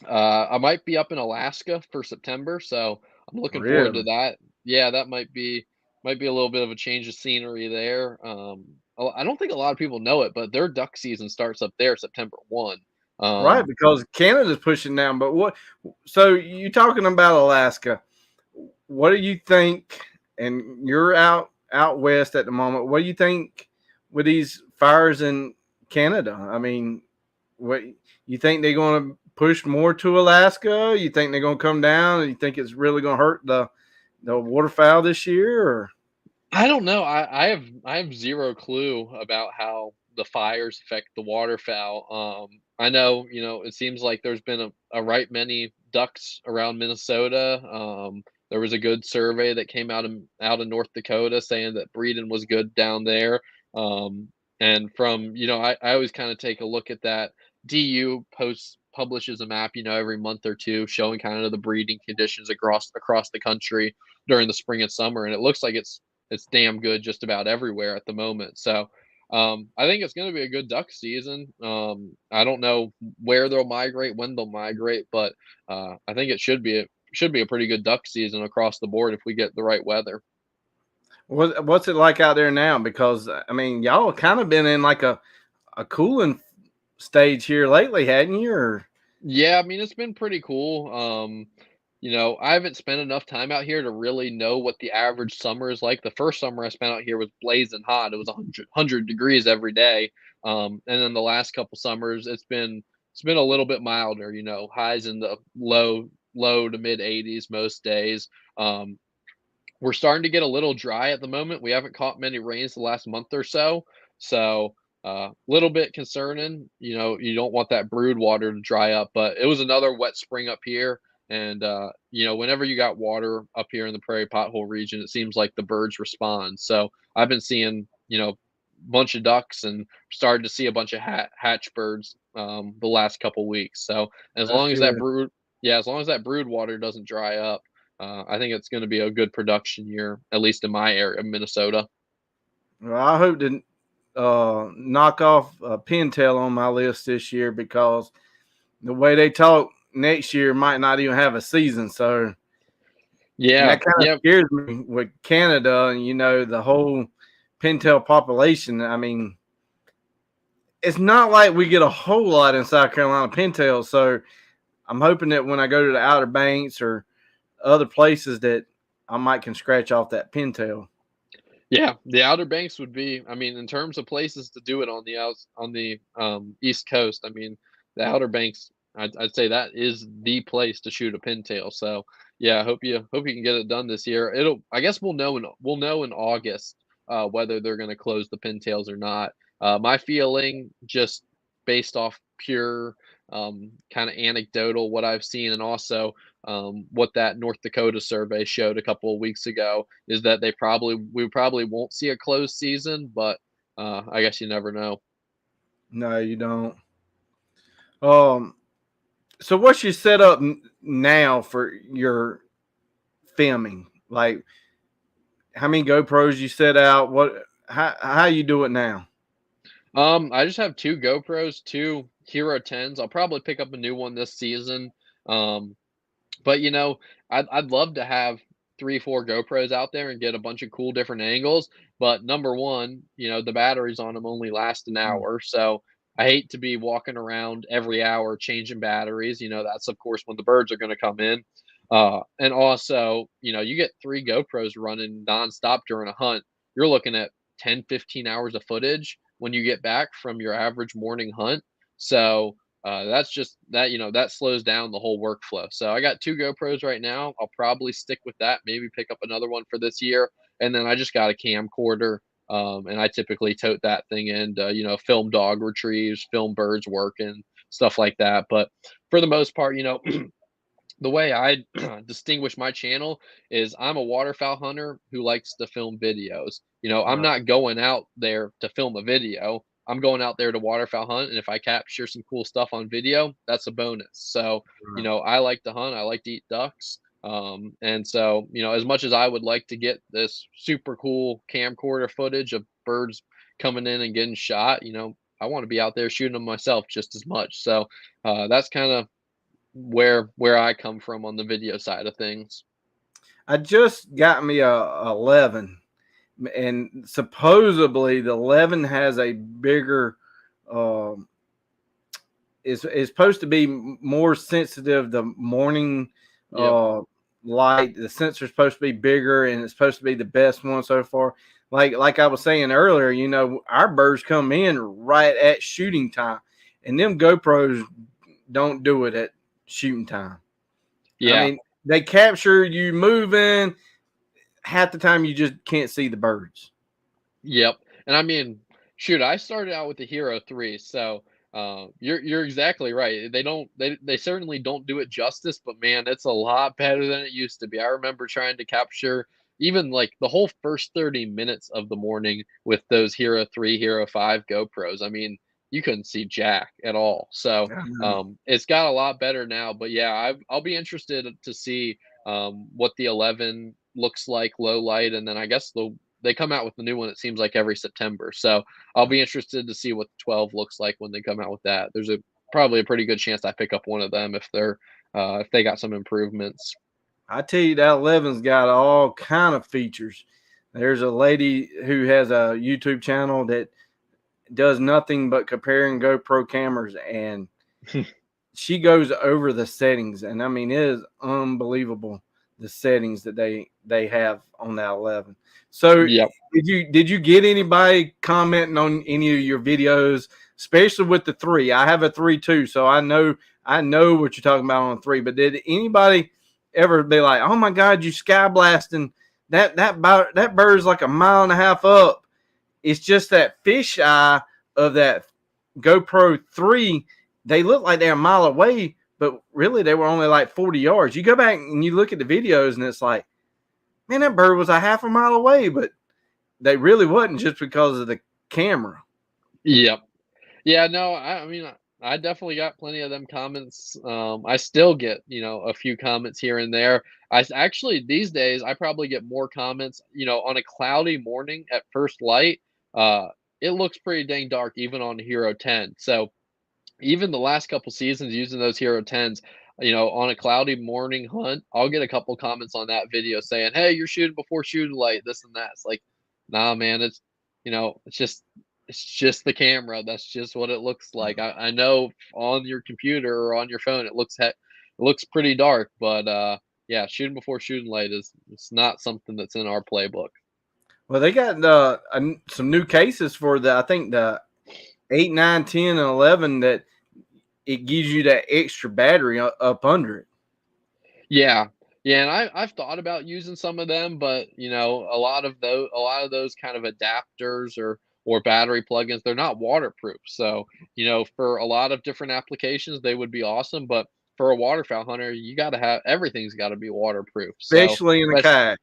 I might be up in Alaska for September, so I'm looking forward to Really? that. Yeah, that might be a little bit of a change of scenery there. I don't think a lot of people know it, but their duck season starts up there September 1. Right, Um, because Canada's pushing down. But what? So you talking about Alaska? What do you think? And you're out west at the moment. What do you think with these fires in Canada? I mean, what you think they're going to push more to Alaska? You think they're going to come down? You think it's really going to hurt the waterfowl this year? Or I don't know. I have zero clue about how the fires affect the waterfowl. I know, it seems like there's been a right many ducks around Minnesota. There was a good survey that came out of North Dakota saying that breeding was good down there. And from, I always kind of take a look at that. DU publishes a map, every month or two showing kind of the breeding conditions across the country during the spring and summer, and it looks like it's it's damn good just about everywhere at the moment. So I think it's going to be a good duck season. I don't know where they'll migrate, when they'll migrate, but I think it should be a pretty good duck season across the board if we get the right weather. What's it like out there now? Because I mean, y'all kind of been in like a cooling stage here lately, hadn't you? Or Yeah, I mean, it's been pretty cool. I haven't spent enough time out here to really know what the average summer is like. The first summer I spent out here was blazing hot. It was 100 degrees every day. And then the last couple summers, it's been a little bit milder. Highs in the low to mid 80s most days. Um, we're starting to get a little dry at the moment. We haven't caught many rains the last month or so, so little bit concerning. You don't want that brood water to dry up, but it was another wet spring up here. And whenever you got water up here in the prairie pothole region, it seems like the birds respond. So I've been seeing bunch of ducks and started to see a bunch of hatch birds the last couple weeks. So as that's long as that good. brood, yeah, as long as that brood water doesn't dry up, I think it's going to be a good production year, at least in my area of Minnesota. Well, I hope to knock off a pintail on my list this year because the way they talk next year might not even have a season. So, and Yeah, that kind of yeah, scares me with Canada and the whole pintail population. I mean, it's not like we get a whole lot in South Carolina pintails. So I'm hoping that when I go to the Outer Banks or other places that I might can scratch off that pintail. yeah. The Outer Banks would be, I mean, in terms of places to do it on the East Coast. I mean, the Outer Banks, I'd say that is the place to shoot a pintail. So yeah, I hope you can get it done this year. I guess we'll know in August whether they're going to close the pintails or not. My feeling, just based off pure kind of anecdotal what I've seen, and also what that North Dakota survey showed a couple of weeks ago, is that we probably won't see a closed season, but I guess you never know. No, you don't. Um, so what's your setup now for your filming? Like how many GoPros you set out? How you do it now? I just have two GoPros, two Hero 10s. I'll probably pick up a new one this season. Um, But, I'd love to have 3, 4 GoPros out there and get a bunch of cool different angles, but number 1, the batteries on them only last an Mm. hour, so I hate to be walking around every hour changing batteries. That's, of course, when the birds are gonna come in. And also, you get 3 GoPros running nonstop during a hunt, you're looking at 10, 15 hours of footage when you get back from your average morning hunt. So, that's just that, that slows down the whole workflow. So I got 2 GoPros right now. I'll probably stick with that, maybe pick up another one for this year. And then I just got a camcorder. And I typically tote that thing in to, film dog retrieves, film birds working, stuff like that. But for the most part, the way I distinguish my channel is I'm a waterfowl hunter who likes to film videos. I'm Right, not going out there to film a video. I'm going out there to waterfowl hunt, and if I capture some cool stuff on video, that's a bonus. So, right. I like to hunt. I like to eat ducks. And so, as much as I would like to get this super cool camcorder footage of birds coming in and getting shot, I want to be out there shooting them myself just as much. So, that's kind of where I come from on the video side of things. I just got me a 11, and supposedly the 11 has a bigger um is supposed to be more sensitive the morning Yep. uh light. The sensor's supposed to be bigger and it's supposed to be the best one so far. Like I was saying earlier, our birds come in right at shooting time, and them GoPros don't do it at shooting time. I Yeah. mean, they capture you moving. Half the time, you just can't see the birds. Yep. And I mean, shoot, I started out with the Hero 3, so you're exactly right. They certainly don't do it justice, but man, it's a lot better than it used to be. I remember trying to capture even like the whole first 30 minutes of the morning with those Hero 3, Hero 5 GoPros. I mean, you couldn't see jack at all. So it's got a lot better now. But yeah, I'll be interested to see what the 11 looks like low light, and then I guess they come out with the new one, it seems like every September. So I'll be interested to see what the 12 looks like when they come out with that. There's probably a pretty good chance I pick up one of them if they got some improvements. I tell you, that 11's got all kind of features. There's a lady who has a YouTube channel that does nothing but comparing GoPro cameras, and she goes over the settings, and I mean, it is unbelievable the settings that they have on that 11. So Yep. did you get anybody commenting on any of your videos, especially with the 3? I have a 3 too, so I know what you're talking about on 3. But did anybody ever be like, "Oh my God, you sky blasting that bird's like a mile and a half up"? It's just that fish eye of that GoPro 3. They look like they're a mile away, but really they were only like 40 yards. You go back and you look at the videos, and it's like, man, that bird was a half a mile away, but they really wasn't, just because of the camera. Yep. Yeah, no, I mean, I definitely got plenty of them comments. I still get, a few comments here and there. Actually, these days I probably get more comments, on a cloudy morning at first light. It looks pretty dang dark even on Hero 10. So even the last couple seasons using those Hero 10s, on a cloudy morning hunt, I'll get a couple comments on that video saying, "Hey, you're shooting before shooting light, this and that." It's like, nah, man, it's just the camera. That's just what it looks like. I know on your computer or on your phone it looks pretty dark, but yeah, shooting before shooting light it's not something that's in our playbook. Well, they got some new cases for I think the 8, 9, 10, and 11, that it gives you that extra battery up under it. Yeah. Yeah, and I've thought about using some of them, but a lot of those kind of adapters or battery plugins, they're not waterproof. So, for a lot of different applications, they would be awesome, but for a waterfowl hunter, you got to have everything's got to be waterproof. So, Especially in a especially kayak.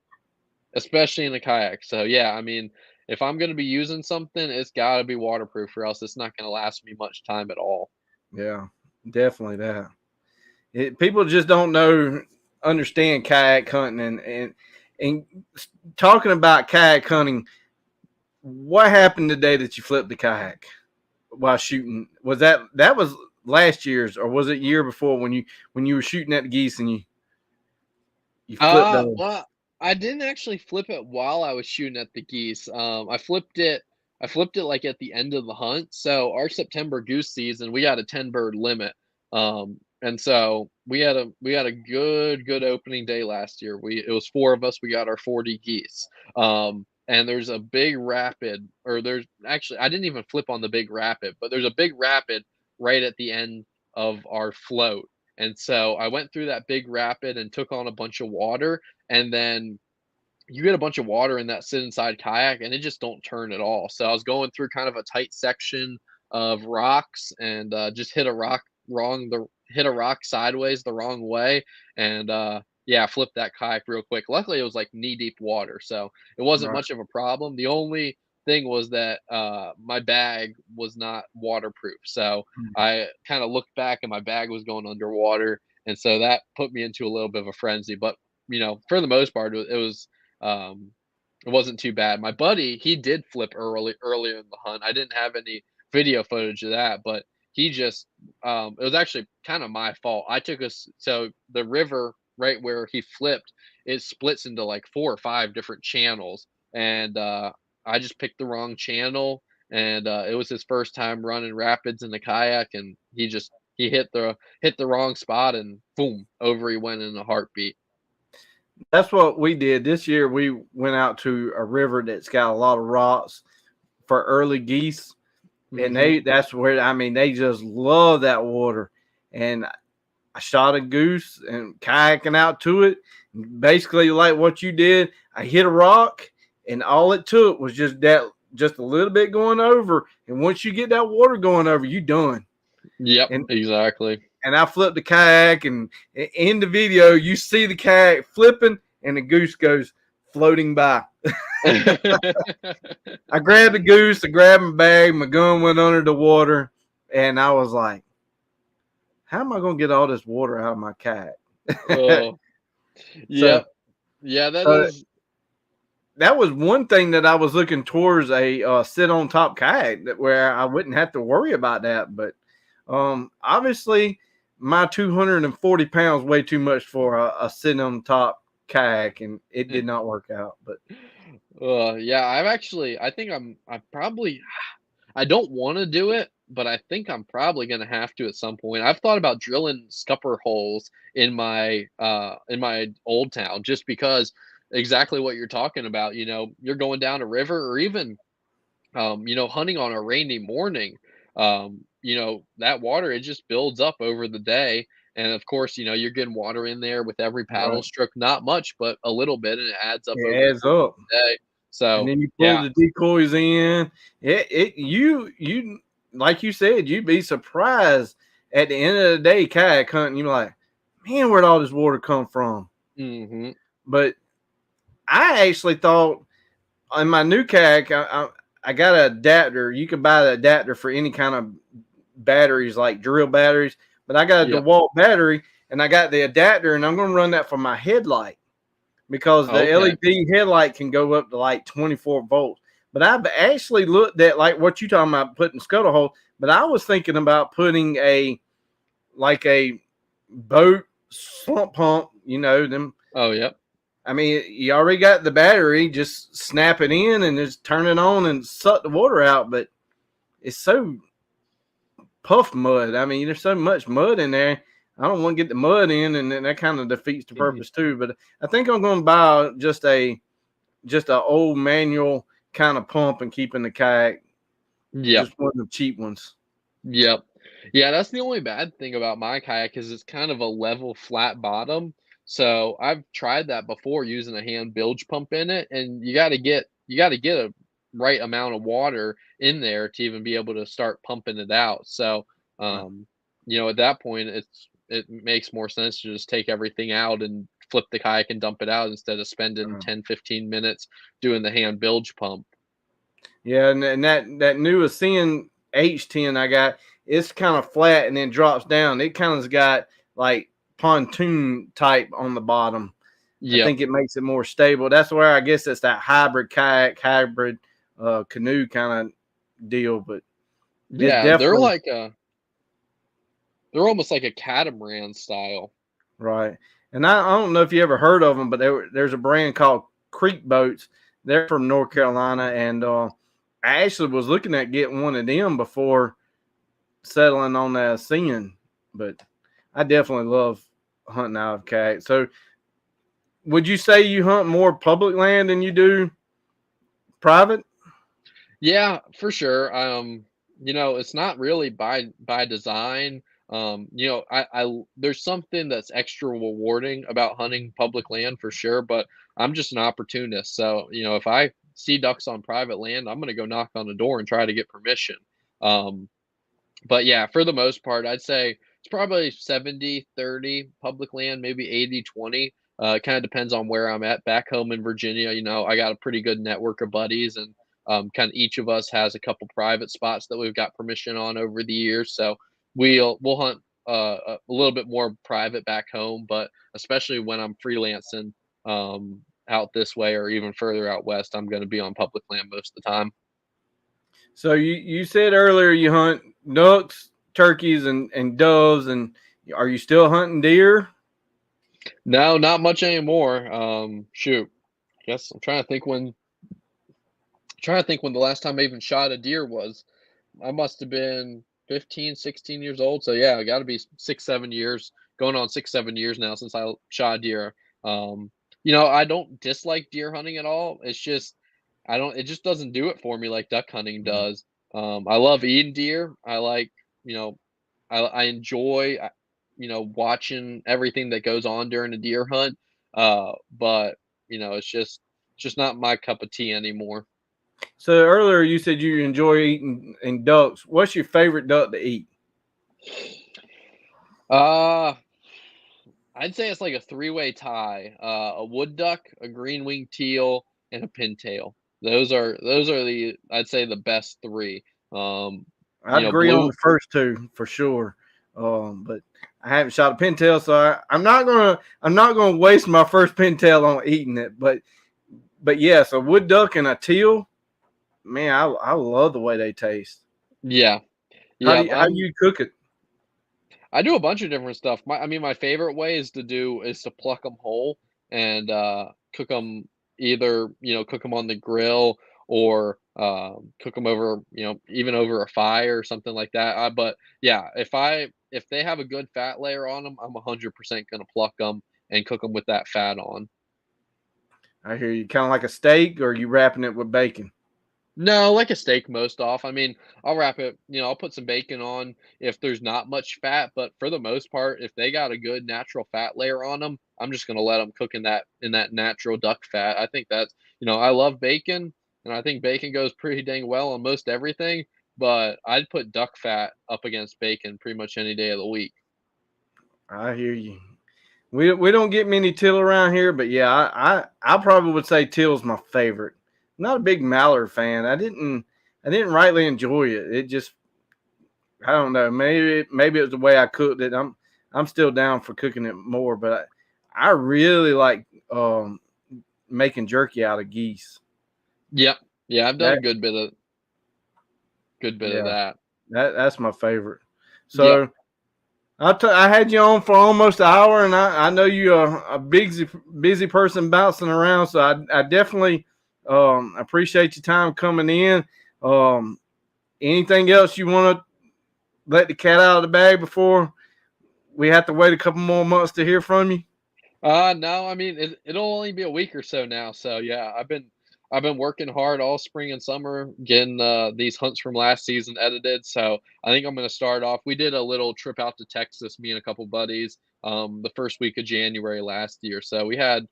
especially in a kayak. So, yeah, I mean, if I'm going to be using something, it's got to be waterproof, or else it's not going to last me much time at all. Yeah, definitely that. People just don't understand kayak hunting, and talking about kayak hunting. What happened the day that you flipped the kayak while shooting? Was that was last year's, or was it year before when you were shooting at the geese and you flipped those? Well, I didn't actually flip it while I was shooting at the geese. I flipped it like at the end of the hunt. So our September goose season, we got a 10 bird limit. And so we had a good opening day last year. It was 4 of us. We got our 40 geese. And there's a big rapid, or there's actually I didn't even flip on the big rapid, but there's a big rapid right at the end of our float. And so I went through that big rapid and took on a bunch of water, and then you get a bunch of water in that sit inside kayak and it just don't turn at all. So I was going through kind of a tight section of rocks and just hit a rock sideways the wrong way, and yeah, flipped that kayak real quick. Luckily it was like knee deep water, so it wasn't Right. much of a problem. The only thing was that my bag was not waterproof. So I kind of looked back and my bag was going underwater, and so that put me into a little bit of a frenzy. But for the most part, um, it wasn't too bad. My buddy, he did flip earlier in the hunt. I didn't have any video footage of that, but he just it was actually kind of my fault. I took us so the river right where he flipped, it splits into like 4 or 5 different channels, and I just picked the wrong channel, and it was his first time running rapids in the kayak, and he hit the wrong spot, and boom, over he went in a heartbeat. That's what we did this year. We went out to a river that's got a lot of rocks for early geese, and Hmm. that's where, I mean, they just love that water. And I shot a goose and kayaking out to it. Basically, like what you did, I hit a rock, and all it took was just a little bit going over. And once you get that water going over, you done. Yep, And exactly. and I flipped the kayak, and in the video, you see the kayak flipping, and the goose goes floating by. I grabbed the goose, I grabbed my bag, my gun went under the water, and I was like, how am I going to get all this water out of my kayak? Oh, so, yep. Yeah, that so is. that was one thing that I was looking towards, a sit on top kayak where I wouldn't have to worry about that. But obviously, my 240 pounds way too much for a sit on top kayak, and it did not work out. But Yeah, I probably, I don't want to do it, but I think I'm probably going to have to at some point. I've thought about drilling scupper holes in my old town just because exactly what you're talking about, you're going down a river or even hunting on a rainy morning, that water, it just builds up over the day. And of course, you're getting water in there with every paddle right, stroke, not much, but a little bit, and it adds up over it the adds course up. of the day. And So then you pull yeah. the decoys in. You like you said, you'd be surprised at the end of the day kayak hunting. You're like, man, where'd all this water come from? Hmm. But I actually thought on my new kayak, I got an adapter. You can buy the adapter for any kind of batteries, like drill batteries. But I got a Yep. DeWalt battery, and I got the adapter, and I'm going to run that for my headlight, because the Okay. LED headlight can go up to like 24 volts. But I've actually looked at like what you talking about putting scuttle hole. But I was thinking about putting a boat slump pump. Them. Oh, yep. I mean, you already got the battery. Just snap it in and just turn it on and suck the water out. But it's so puff mud. I mean, there's so much mud in there. I don't want to get the mud in, and then that kind of defeats the purpose too. But I think I'm going to buy just a old manual kind of pump and keep in the kayak, Yep. just one of the cheap ones. Yep. Yeah, that's the only bad thing about my kayak is it's kind of a level flat bottom. So I've tried that before using a hand bilge pump in it, and you got to get a right amount of water in there to even be able to start pumping it out. So Right. at that point it makes more sense to just take everything out and flip the kayak and dump it out instead of spending Uh, 10-15 minutes doing the hand bilge pump. yeah, and that new Ascend H10 I got, it's kind of flat and then drops down. It kind of's got like pontoon type on the bottom. I Yep. think it makes it more stable. That's where I guess it's that hybrid kayak, hybrid canoe kind of deal. But it's Yeah, definitely they're almost like a catamaran style. right. And I don't know if you ever heard of them, but there's a brand called Creek Boats. They're from North Carolina, and I actually was looking at getting one of them before settling on that Ascend. But I definitely love hunting out of kayak. So, would you say you hunt more public land than you do private? Yeah, for sure. It's not really by design. There's something that's extra rewarding about hunting public land for sure, but I'm just an opportunist. So, if I see ducks on private land, I'm gonna go knock on the door and try to get permission. Um, but yeah, for the most part, I'd say it's probably 70-30 public land, maybe 80-20. It kind of depends on where I'm at. Back home in Virginia, I got a pretty good network of buddies, and kind of each of us has a couple private spots that we've got permission on over the years. So we'll hunt a little bit more private back home, but especially when I'm freelancing out this way or even further out west, I'm going to be on public land most of the time. So you said earlier you hunt ducks, turkeys, and doves, and are you still hunting deer? No, not much anymore. Shoot, guess I'm trying to think when the last time I even shot a deer was. I must have been 15, 16 years old. So yeah, I got to be 6, 7 years, going on 6, 7 years now since I shot a deer. I don't dislike deer hunting at all. It's just it just doesn't do it for me like duck hunting does. I love eating deer. I like, you know, I enjoy, watching everything that goes on during a deer hunt. But it's just not my cup of tea anymore. So earlier you said you enjoy eating and ducks. What's your favorite duck to eat? Uh, I'd say it's like a three-way tie. A wood duck, a green-winged teal, and a pintail. Those are I'd say the best three. Um, I'd agree on blue. the first two for sure. But I haven't shot a pintail, so I'm not gonna waste my first pintail on eating it. But but yes, a wood duck and a teal, man, I love the way they taste. Yeah, How yeah. do you cook it? I do a bunch of different stuff. I mean, my favorite way is to pluck them whole and cook them, either cook them on the grill or cook them over, even over a fire or something like that. But yeah, if they have a good fat layer on them, I'm 100% gonna pluck them and cook them with that fat on. I hear you. Kind of like a steak, or are you wrapping it with bacon? No, like a steak most off. I mean, I'll wrap it, I'll put some bacon on if there's not much fat, but for the most part, if they got a good natural fat layer on them, I'm just gonna let them cook in that natural duck fat. I think that's, I love bacon, and I think bacon goes pretty dang well on most everything, but I'd put duck fat up against bacon pretty much any day of the week. I hear you. We don't get many teal around here, but yeah, I probably would say teal's my favorite. I'm not a big mallard fan. I didn't rightly enjoy it. It just, I don't know. Maybe it was the way I cooked it. I'm still down for cooking it more, but I really like making jerky out of geese. Yep. Yeah, I've done a That good bit of yeah, that. that's my favorite. Yep. So I had you on for almost an hour, and I know you're a busy person bouncing around, so I definitely appreciate your time coming in. Um, Anything else you want to let the cat out of the bag before we have to wait a couple more months to hear from you? No, I mean it'll only be a week or so now. So yeah, I've been working hard all spring and summer getting these hunts from last season edited. So I think I'm gonna start off. We did a little trip out to Texas, me and a couple buddies, the first week of January last year. So we had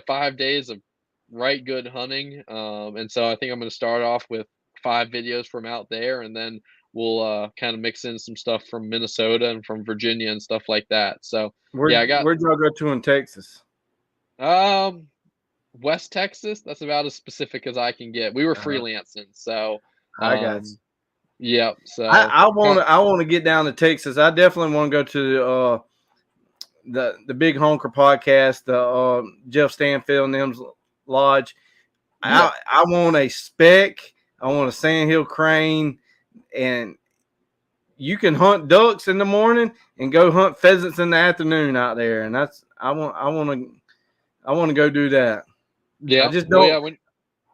5 days of right good hunting. And so I think I'm gonna start off with 5 videos from out there, and then we'll kind of mix in some stuff from Minnesota and from Virginia and stuff like that. So yeah, I got Where'd y'all go to in Texas? um, West Texas, that's about as specific as I can get. We were Uh, freelancing, so, I got you. yep, I, so, I want to I want to get down to Texas. I definitely want to go to the Big Honker podcast, the Jeff Stanfield and them's lodge. yep, I want a speck. I want a sandhill crane, and you can hunt ducks in the morning and go hunt pheasants in the afternoon out there. And that's I want to go do that. I yep. just Well, don't yeah, when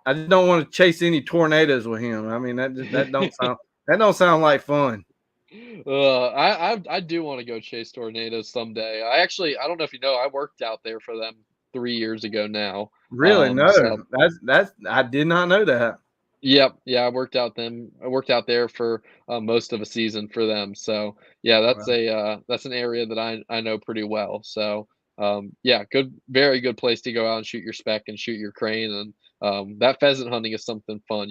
I just don't want to chase any tornadoes with him. I mean that don't sound like fun. I do wanna go chase tornadoes someday. I don't know if you know, I worked out there for them 3 years ago now. Really? No. So That's I did not know that. yep, yeah, I worked out there for, most of a season for them, so, yeah, Wow. that's an area that I know pretty well, so, yeah, very good place to go out and shoot your speck and shoot your crane, and, that pheasant hunting is something fun,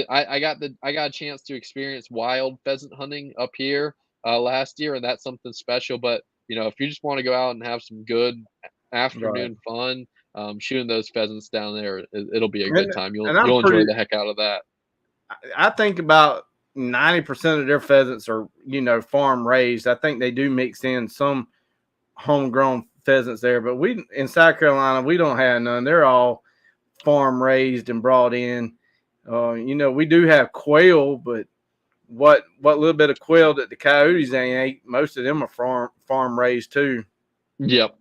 I got a chance to experience wild pheasant hunting up here, last year, and that's something special, but, if you just wanna go out and have some good Right. afternoon fun, shooting those pheasants down there, it'll be a And good time. You'll and I'm you'll enjoy pretty the heck out of that. I think about 90% of their pheasants are, farm raised. I think they do mix in some homegrown pheasants there, but we in South Carolina, we don't have none. They're all farm raised and brought in. We do have quail, but what little bit of quail that the coyotes ain't ate, most of them are farm raised too. Yep.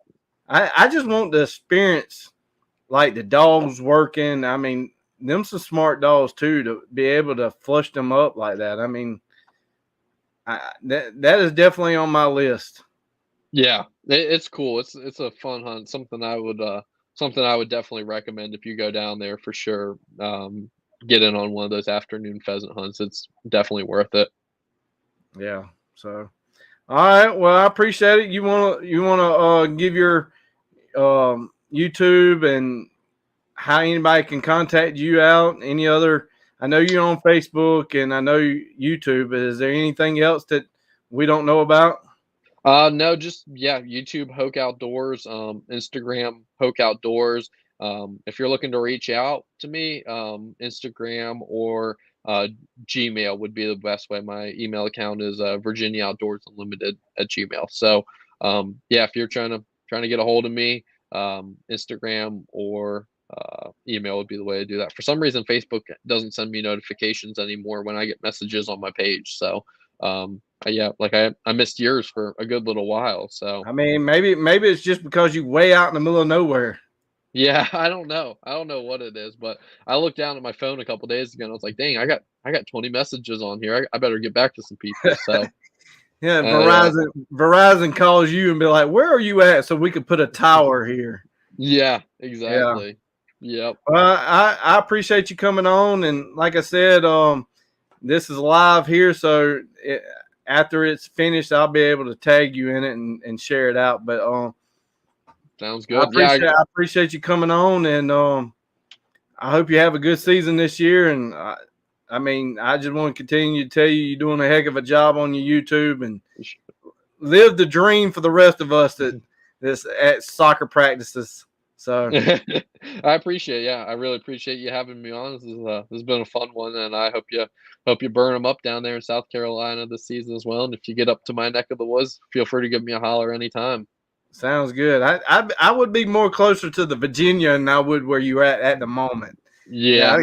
I just want to experience like the dogs working. I mean, them some smart dogs too to be able to flush them up like that. I mean, that is definitely on my list. Yeah. It's cool. It's a fun hunt. Something I would definitely recommend if you go down there for sure. Get in on one of those afternoon pheasant hunts. It's definitely worth it. Yeah. So, all right. Well, I appreciate it. You wanna give your YouTube and how anybody can contact you out? Any other? I know you're on Facebook and I know YouTube. But is there anything else that we don't know about? No, just yeah, YouTube Hoke Outdoors, Instagram Hoke Outdoors. If you're looking to reach out to me, Instagram or Gmail would be the best way. My email account is Virginia Outdoors Unlimited at Gmail. So yeah, if you're trying to get a hold of me, Instagram or email would be the way to do that. For some reason, Facebook doesn't send me notifications anymore when I get messages on my page. So, yeah, like I missed yours for a good little while. So, I mean, maybe it's just because you way out in the middle of nowhere. yeah, I don't know. I don't know what it is, but I looked down at my phone a couple days ago and I was like, dang, I got 20 messages on here. I better get back to some people. So, Yeah, yeah, Verizon calls you and be like, "Where are you at?" So we could put a tower here. yeah, Yeah. exactly. Yep. Well, I appreciate you coming on, and like I said, this is live here, so after it's finished, I'll be able to tag you in it and share it out. But Sounds good. Yeah. I appreciate you coming on, and I hope you have a good season this year. And I mean, I just want to continue to tell you, you're doing a heck of a job on your YouTube, and live the dream for the rest of us that's at soccer practices. So I appreciate, yeah, I really appreciate you having me on. This has been a fun one, and I hope you burn them up down there in South Carolina this season as well. And if you get up to my neck of the woods, feel free to give me a holler anytime. sounds good. I would be more closer to the Virginia than I would where you're at the moment. Yeah,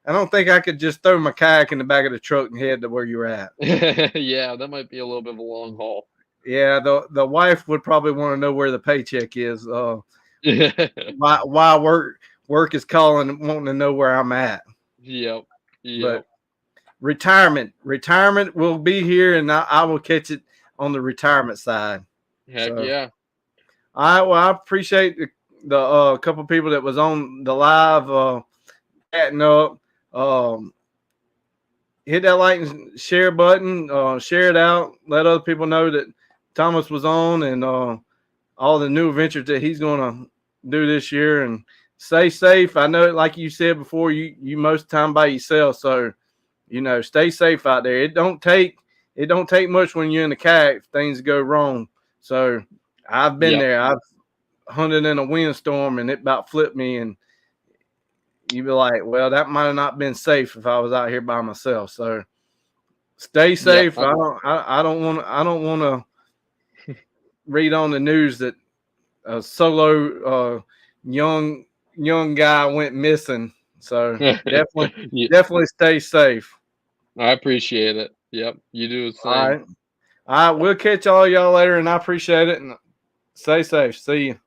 I don't think I could just throw my kayak in the back of the truck and head to where you're at. yeah, that might be a little bit of a long haul. Yeah, the wife would probably want to know where the paycheck is. Why work is calling, wanting to know where I'm at. Yep. But retirement will be here, and I will catch it on the retirement side. Heck So, yeah. all right. Well, I appreciate the couple people that was on the live chatting up. Hit that like and share button. Share it out. Let other people know that Thomas was on, and all the new adventures that he's going to do this year. And stay safe. I know, like you said before, you most of the time by yourself, so stay safe out there. It don't take much when you're in the kayak if things go wrong. So I've been there. I've hunted in a windstorm and it about flipped me, and you'd be like, well, that might have not been safe if I was out here by myself. So stay safe. Yep. I don't want to read on the news that a solo young guy went missing. So definitely stay safe. I appreciate it. Yep, you do the same. All right. We'll catch all y'all later, and I appreciate it. And stay safe. See you.